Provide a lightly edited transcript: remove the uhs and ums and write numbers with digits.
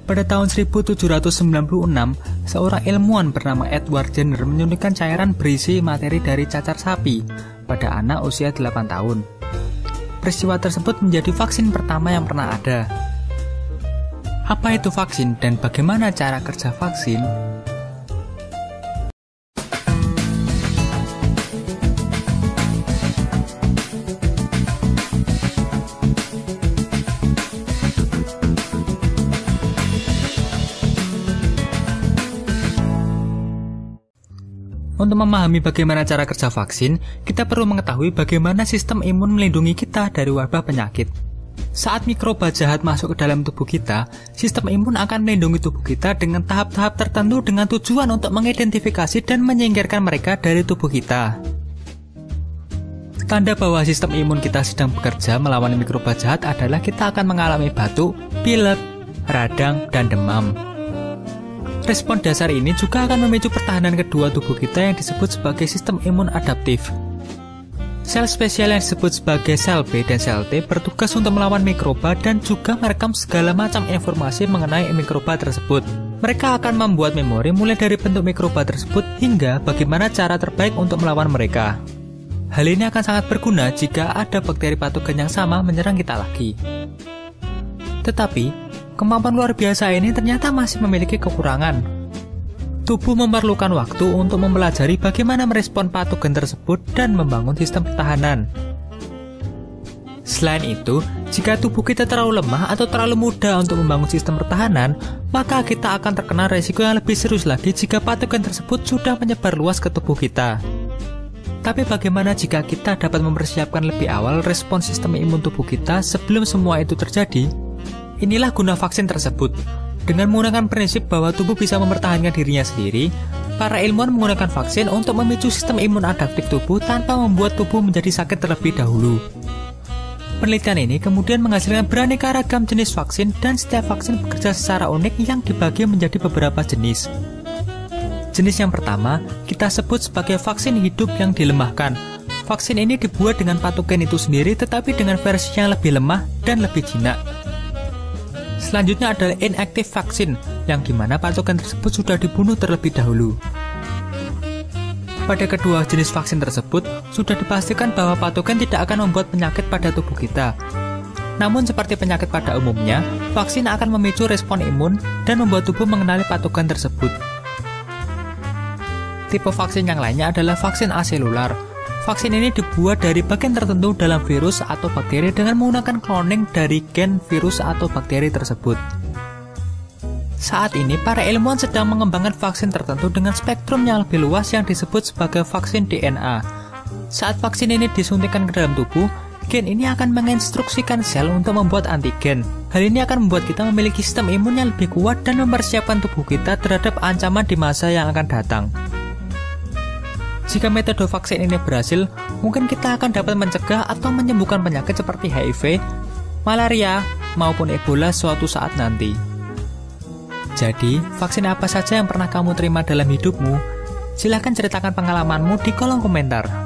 Pada tahun 1796, seorang ilmuwan bernama Edward Jenner menyuntikkan cairan berisi materi dari cacar sapi pada anak usia 8 tahun. Peristiwa tersebut menjadi vaksin pertama yang pernah ada. Apa itu vaksin dan bagaimana cara kerja vaksin? Untuk memahami bagaimana cara kerja vaksin, kita perlu mengetahui bagaimana sistem imun melindungi kita dari wabah penyakit. Saat mikroba jahat masuk ke dalam tubuh kita, sistem imun akan melindungi tubuh kita dengan tahap-tahap tertentu dengan tujuan untuk mengidentifikasi dan menyingkirkan mereka dari tubuh kita. Tanda bahwa sistem imun kita sedang bekerja melawan mikroba jahat adalah kita akan mengalami batuk, pilek, radang, dan demam. Respon dasar ini juga akan memicu pertahanan kedua tubuh kita yang disebut sebagai sistem imun adaptif. Sel spesial yang disebut sebagai sel B dan sel T bertugas untuk melawan mikroba dan juga merekam segala macam informasi mengenai mikroba tersebut. Mereka akan membuat memori mulai dari bentuk mikroba tersebut hingga bagaimana cara terbaik untuk melawan mereka. Hal ini akan sangat berguna jika ada bakteri patogen yang sama menyerang kita lagi. Tetapi, kemampuan luar biasa ini ternyata masih memiliki kekurangan. Tubuh memerlukan waktu untuk mempelajari bagaimana merespon patogen tersebut dan membangun sistem pertahanan. Selain itu, jika tubuh kita terlalu lemah atau terlalu muda untuk membangun sistem pertahanan, maka kita akan terkena resiko yang lebih serius lagi jika patogen tersebut sudah menyebar luas ke tubuh kita. Tapi bagaimana jika kita dapat mempersiapkan lebih awal respon sistem imun tubuh kita sebelum semua itu terjadi? Inilah guna vaksin tersebut. Dengan menggunakan prinsip bahwa tubuh bisa mempertahankan dirinya sendiri, para ilmuwan menggunakan vaksin untuk memicu sistem imun adaptif tubuh tanpa membuat tubuh menjadi sakit terlebih dahulu. Penelitian ini kemudian menghasilkan beraneka ragam jenis vaksin dan setiap vaksin bekerja secara unik yang dibagi menjadi beberapa jenis. Jenis yang pertama, kita sebut sebagai vaksin hidup yang dilemahkan. Vaksin ini dibuat dengan patogen itu sendiri tetapi dengan versi yang lebih lemah dan lebih jinak. Selanjutnya adalah inactive vaksin, yang dimana patogen tersebut sudah dibunuh terlebih dahulu. Pada kedua jenis vaksin tersebut, sudah dipastikan bahwa patogen tidak akan membuat penyakit pada tubuh kita. Namun seperti penyakit pada umumnya, vaksin akan memicu respon imun dan membuat tubuh mengenali patogen tersebut. Tipe vaksin yang lainnya adalah vaksin aselular. Vaksin ini dibuat dari bagian tertentu dalam virus atau bakteri dengan menggunakan cloning dari gen virus atau bakteri tersebut. Saat ini, para ilmuwan sedang mengembangkan vaksin tertentu dengan spektrum yang lebih luas yang disebut sebagai vaksin DNA. Saat vaksin ini disuntikkan ke dalam tubuh, gen ini akan menginstruksikan sel untuk membuat antigen. Hal ini akan membuat kita memiliki sistem imun yang lebih kuat dan mempersiapkan tubuh kita terhadap ancaman di masa yang akan datang. Jika metode vaksin ini berhasil, mungkin kita akan dapat mencegah atau menyembuhkan penyakit seperti HIV, malaria, maupun Ebola suatu saat nanti. Jadi, vaksin apa saja yang pernah kamu terima dalam hidupmu? Silahkan ceritakan pengalamanmu di kolom komentar.